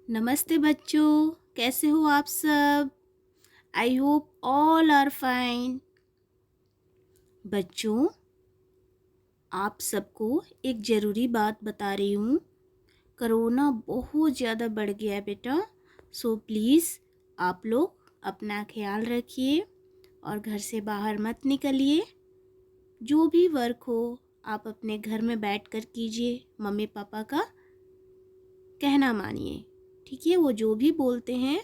नमस्ते बच्चों, कैसे हो आप सब? I hope all are fine. बच्चों, आप सबको एक ज़रूरी बात बता रही हूँ। कोरोना बहुत ज़्यादा बढ़ गया है बेटा। सो प्लीज़ आप लोग अपना ख्याल रखिए और घर से बाहर मत निकलिए। जो भी वर्क हो आप अपने घर में बैठ कर कीजिए। मम्मी पापा का कहना मानिए, ठीक है? वो जो भी बोलते हैं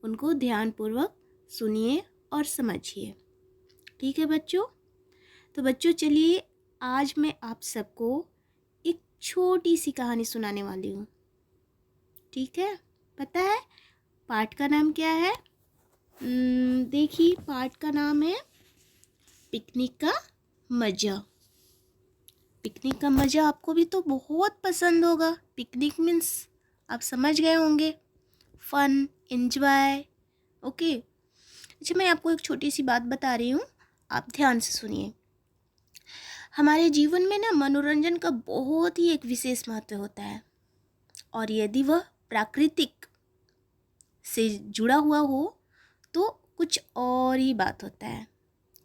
उनको ध्यानपूर्वक सुनिए और समझिए, ठीक है बच्चों? तो बच्चों चलिए, आज मैं आप सबको एक छोटी सी कहानी सुनाने वाली हूँ, ठीक है? पता है पाठ का नाम क्या है? देखिए, पाठ का नाम है पिकनिक का मज़ा। पिकनिक का मज़ा आपको भी तो बहुत पसंद होगा। पिकनिक मीन्स आप समझ गए होंगे, फन, एंजॉय। ओके। अच्छा, मैं आपको एक छोटी सी बात बता रही हूँ, आप ध्यान से सुनिए। हमारे जीवन में ना मनोरंजन का बहुत ही एक विशेष महत्व होता है, और यदि वह प्राकृतिक से जुड़ा हुआ हो तो कुछ और ही बात होता है,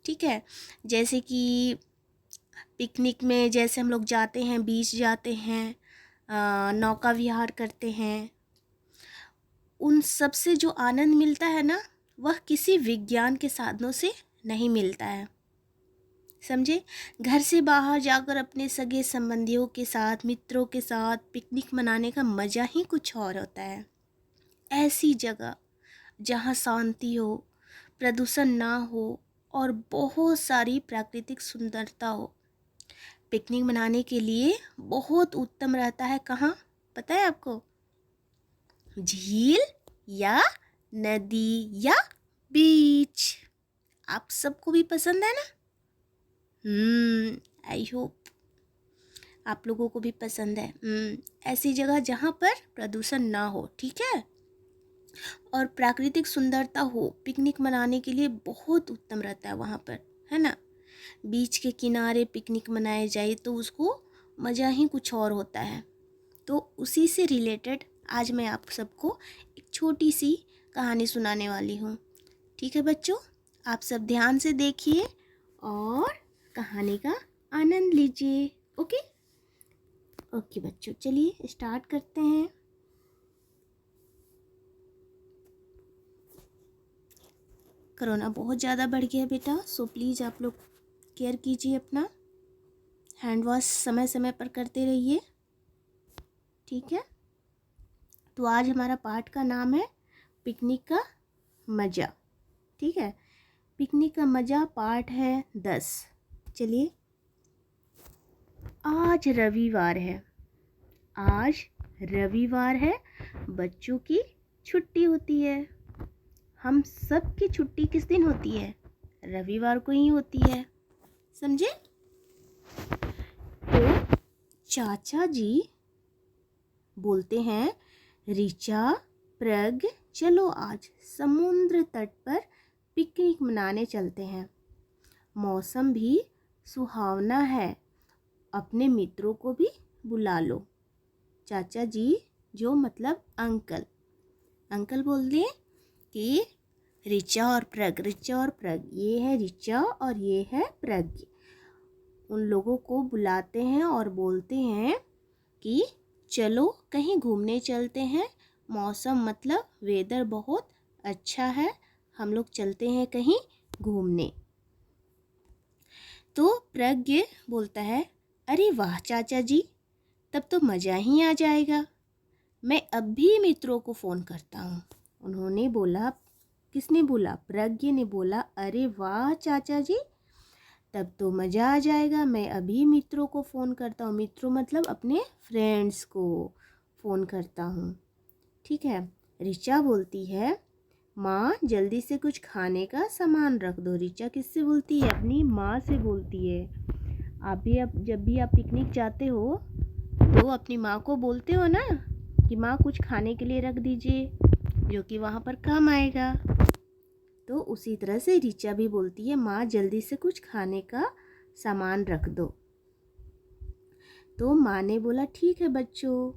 ठीक है? जैसे कि पिकनिक में जैसे हम लोग जाते हैं, बीच जाते हैं, नौका विहार करते हैं, उन सब से जो आनंद मिलता है ना, वह किसी विज्ञान के साधनों से नहीं मिलता है, समझे? घर से बाहर जाकर अपने सगे संबंधियों के साथ, मित्रों के साथ पिकनिक मनाने का मज़ा ही कुछ और होता है। ऐसी जगह जहाँ शांति हो, प्रदूषण ना हो और बहुत सारी प्राकृतिक सुंदरता हो, पिकनिक मनाने के लिए बहुत उत्तम रहता है। कहाँ पता है आपको? झील या नदी या बीच। आप सबको भी पसंद है ना? आई होप आप लोगों को भी पसंद है। ऐसी जगह जहाँ पर प्रदूषण ना हो, ठीक है, और प्राकृतिक सुंदरता हो, पिकनिक मनाने के लिए बहुत उत्तम रहता है वहाँ पर, है ना? बीच के किनारे पिकनिक मनाए जाए तो उसको मज़ा ही कुछ और होता है। तो उसी से रिलेटेड आज मैं आप सबको एक छोटी सी कहानी सुनाने वाली हूँ, ठीक है बच्चों? आप सब ध्यान से देखिए और कहानी का आनंद लीजिए। ओके ओके बच्चों, चलिए स्टार्ट करते हैं। कोरोना बहुत ज़्यादा बढ़ गया है बेटा, सो प्लीज़ आप लोग केयर कीजिए अपना। हैंड वॉश समय समय पर करते रहिए, ठीक है? तो आज हमारा पाठ का नाम है पिकनिक का मज़ा, ठीक है? पिकनिक का मज़ा पाठ है 10। चलिए, आज रविवार है। आज रविवार है, बच्चों की छुट्टी होती है। हम सब की छुट्टी किस दिन होती है? रविवार को ही होती है, समझे? तो चाचा जी बोलते हैं, ऋचा, प्रग, चलो आज समुद्र तट पर पिकनिक मनाने चलते हैं। मौसम भी सुहावना है, अपने मित्रों को भी बुला लो। चाचा जी, जो मतलब अंकल, अंकल बोलते हैं कि ऋचा और प्रग, ऋचा और प्रग, ये है ऋचा और ये है प्रग। उन लोगों को बुलाते हैं और बोलते हैं कि चलो कहीं घूमने चलते हैं। मौसम मतलब वेदर बहुत अच्छा है, हम लोग चलते हैं कहीं घूमने। तो प्रज्ञ बोलता है, अरे वाह चाचा जी, तब तो मज़ा ही आ जाएगा। मैं अब भी मित्रों को फ़ोन करता हूँ। उन्होंने बोला, किसने बोला? प्रज्ञ ने बोला, अरे वाह चाचा जी, तब तो मज़ा आ जाएगा। मैं अभी मित्रों को फ़ोन करता हूँ। मित्रों मतलब अपने फ्रेंड्स को फ़ोन करता हूँ, ठीक है? ऋचा बोलती है, माँ जल्दी से कुछ खाने का सामान रख दो। ऋचा किससे बोलती है? अपनी माँ से बोलती है। आप भी, अब जब भी आप पिकनिक जाते हो तो अपनी माँ को बोलते हो ना कि माँ कुछ खाने के लिए रख दीजिए, जो कि वहाँ पर काम आएगा। तो उसी तरह से ऋचा भी बोलती है, माँ जल्दी से कुछ खाने का सामान रख दो। तो माँ ने बोला, ठीक है बच्चों।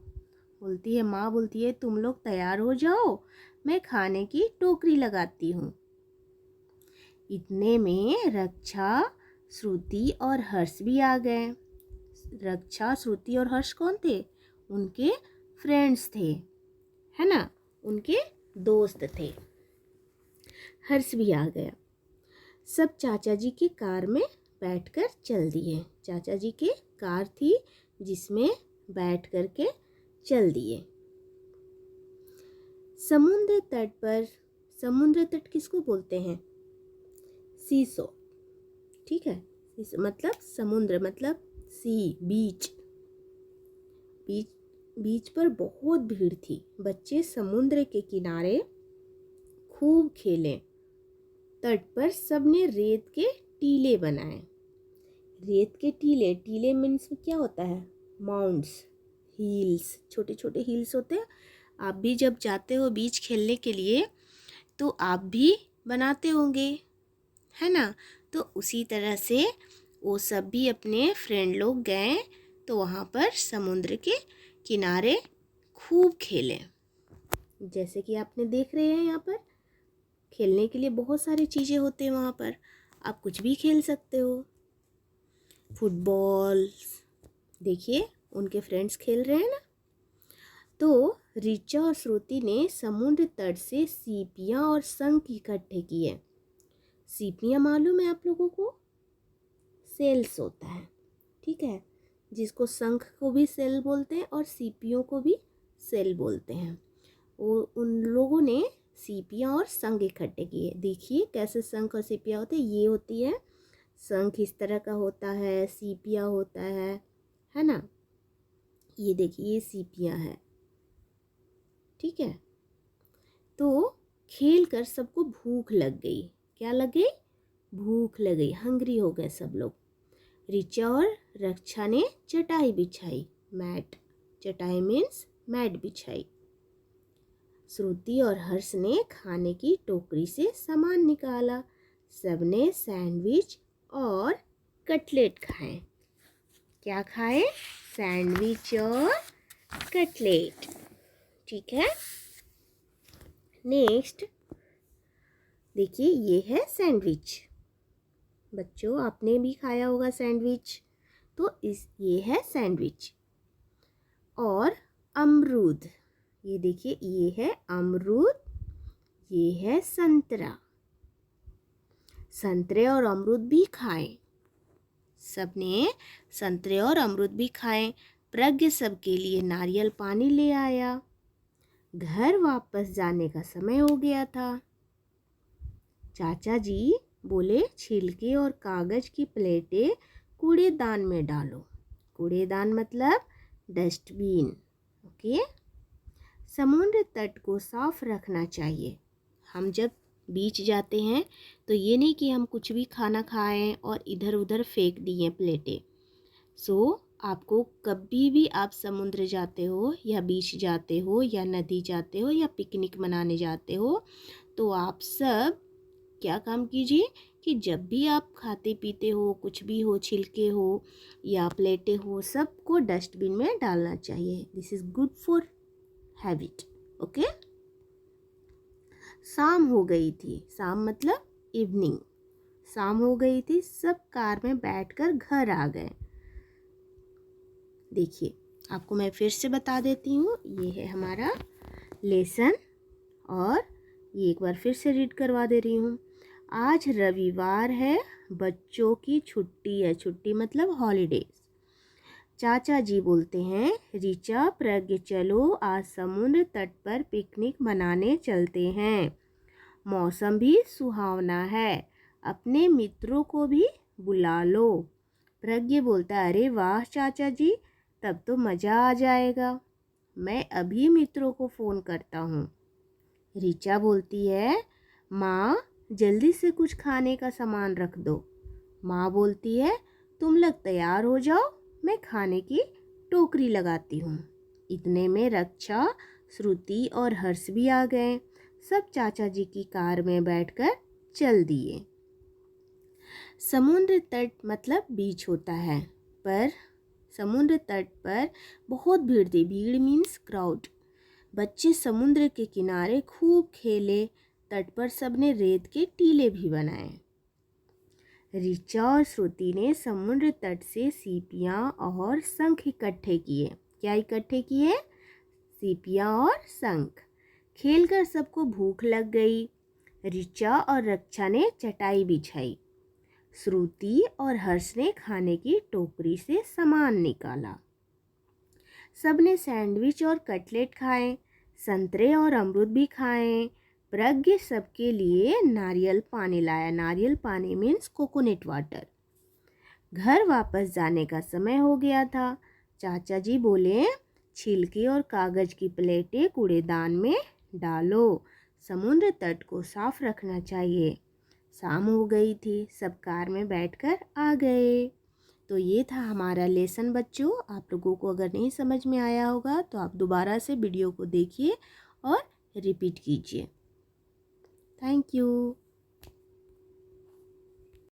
बोलती है, माँ बोलती है तुम लोग तैयार हो जाओ, मैं खाने की टोकरी लगाती हूँ। इतने में रक्षा, श्रुति और हर्ष भी आ गए। रक्षा, श्रुति और हर्ष कौन थे? उनके फ्रेंड्स थे, है ना, उनके दोस्त थे। हर्ष भी आ गया। सब चाचा जी की कार में बैठकर चल दिए। चाचा जी की कार थी जिसमें बैठ करके चल दिए। समुद्र तट पर, समुद्र तट किसको बोलते हैं? सीसो, ठीक है। सीसो मतलब समुद्र, मतलब सी, बीच। बीच बीच पर बहुत भीड़ थी। बच्चे समुद्र के किनारे खूब खेले। तट पर सबने रेत के टीले बनाए। रेत के टीले, टीले मीन्स क्या होता है? माउंट्स, हिल्स, छोटे छोटे हिल्स होते हैं। आप भी जब जाते हो बीच खेलने के लिए तो आप भी बनाते होंगे, है ना। तो उसी तरह से वो सब भी अपने फ्रेंड लोग गए तो वहाँ पर समुद्र के किनारे खूब खेले। जैसे कि आपने देख रहे हैं, यहाँ पर खेलने के लिए बहुत सारी चीज़ें होते हैं। वहाँ पर आप कुछ भी खेल सकते हो। फुटबॉल, देखिए उनके फ्रेंड्स खेल रहे हैं ना। तो ऋचा और श्रुति ने समुद्र तट से सीपियाँ और शंख इकट्ठे किए। सीपियाँ मालूम है आप लोगों को? सेल्स होता है, ठीक है, जिसको शंख को भी सेल बोलते हैं और सीपियों को भी सेल बोलते हैं। वो उन लोगों ने सीपियाँ और शंख इकट्ठे किए। देखिए कैसे शंख और सीपियाँ होते हैं। ये होती है शंख, इस तरह का होता है, सीपियाँ होता है ना। ये देखिए ये सीपियाँ है, ठीक है। तो खेल कर सबको भूख लग गई। क्या लग गई? भूख लग गई, हंग्री हो गए सब लोग। ऋचा और रक्षा ने चटाई बिछाई, मैट, चटाई मीन्स मैट बिछाई। श्रुति और हर्ष ने खाने की टोकरी से सामान निकाला। सबने सैंडविच और कटलेट खाए। क्या खाए? सैंडविच और कटलेट, ठीक है। नेक्स्ट देखिए, ये है सैंडविच। बच्चों आपने भी खाया होगा सैंडविच। तो ये है सैंडविच। और अमरूद, ये देखिए ये है अमरूद, ये है संतरा। संतरे और अमरूद भी खाएं। सबने संतरे और अमरूद भी खाएं। प्रज्ञ सबके लिए नारियल पानी ले आया। घर वापस जाने का समय हो गया था। चाचा जी बोले, छिलके और कागज की प्लेटें कूड़ेदान में डालो। कूड़ेदान मतलब डस्टबिन, ओके। समुद्र तट को साफ रखना चाहिए। हम जब बीच जाते हैं तो ये नहीं कि हम कुछ भी खाना खाएं और इधर उधर फेंक दिए प्लेटें। आपको कभी भी आप समुद्र जाते हो या बीच जाते हो या नदी जाते हो या पिकनिक मनाने जाते हो तो आप सब क्या काम कीजिए कि जब भी आप खाते पीते हो, कुछ भी हो, छिलके हो या प्लेटें हो, सबको डस्टबिन में डालना चाहिए। This is good for habit, okay. शाम हो गई थी। शाम मतलब इवनिंग। शाम हो गई थी। सब कार में बैठकर घर आ गए। देखिए आपको मैं फिर से बता देती हूँ, ये है हमारा लेसन और ये एक बार फिर से रीड करवा दे रही हूँ। आज रविवार है, बच्चों की छुट्टी है। छुट्टी मतलब हॉलीडेज। चाचा जी बोलते हैं, ऋचा, प्रज्ञ, चलो आज समुद्र तट पर पिकनिक मनाने चलते हैं। मौसम भी सुहावना है, अपने मित्रों को भी बुला लो। प्रज्ञ बोलता है, अरे वाह चाचा जी, तब तो मज़ा आ जाएगा। मैं अभी मित्रों को फ़ोन करता हूँ। ऋचा बोलती है, माँ जल्दी से कुछ खाने का सामान रख दो। माँ बोलती है, तुम लोग तैयार हो जाओ, मैं खाने की टोकरी लगाती हूँ। इतने में रक्षा, श्रुति और हर्ष भी आ गए। सब चाचा जी की कार में बैठकर चल दिए। समुद्र तट मतलब बीच होता है, पर समुद्र तट पर बहुत भीड़ थी। भीड़ मीन्स क्राउड। बच्चे समुद्र के किनारे खूब खेले। तट पर सबने रेत के टीले भी बनाए। ऋचा और श्रुति ने समुद्र तट से सीपियाँ और शंख इकट्ठे किए। क्या इकट्ठे किए? सीपियाँ और शंख। खेलकर सबको भूख लग गई। ऋचा और रक्षा ने चटाई बिछाई। श्रुति और हर्ष ने खाने की टोकरी से सामान निकाला। सबने सैंडविच और कटलेट खाए। संतरे और अमरूद भी खाए। प्रज्ञ सबके लिए नारियल पानी लाया। नारियल पानी मीन्स कोकोनट वाटर। घर वापस जाने का समय हो गया था। चाचा जी बोले, छिलके और कागज की प्लेटें कूड़ेदान में डालो। समुद्र तट को साफ रखना चाहिए। शाम हो गई थी। सब कार में बैठकर आ गए। तो ये था हमारा लेसन बच्चों। आप लोगों को अगर नहीं समझ में आया होगा तो आप दोबारा से वीडियो को देखिए और रिपीट कीजिए। Thank you.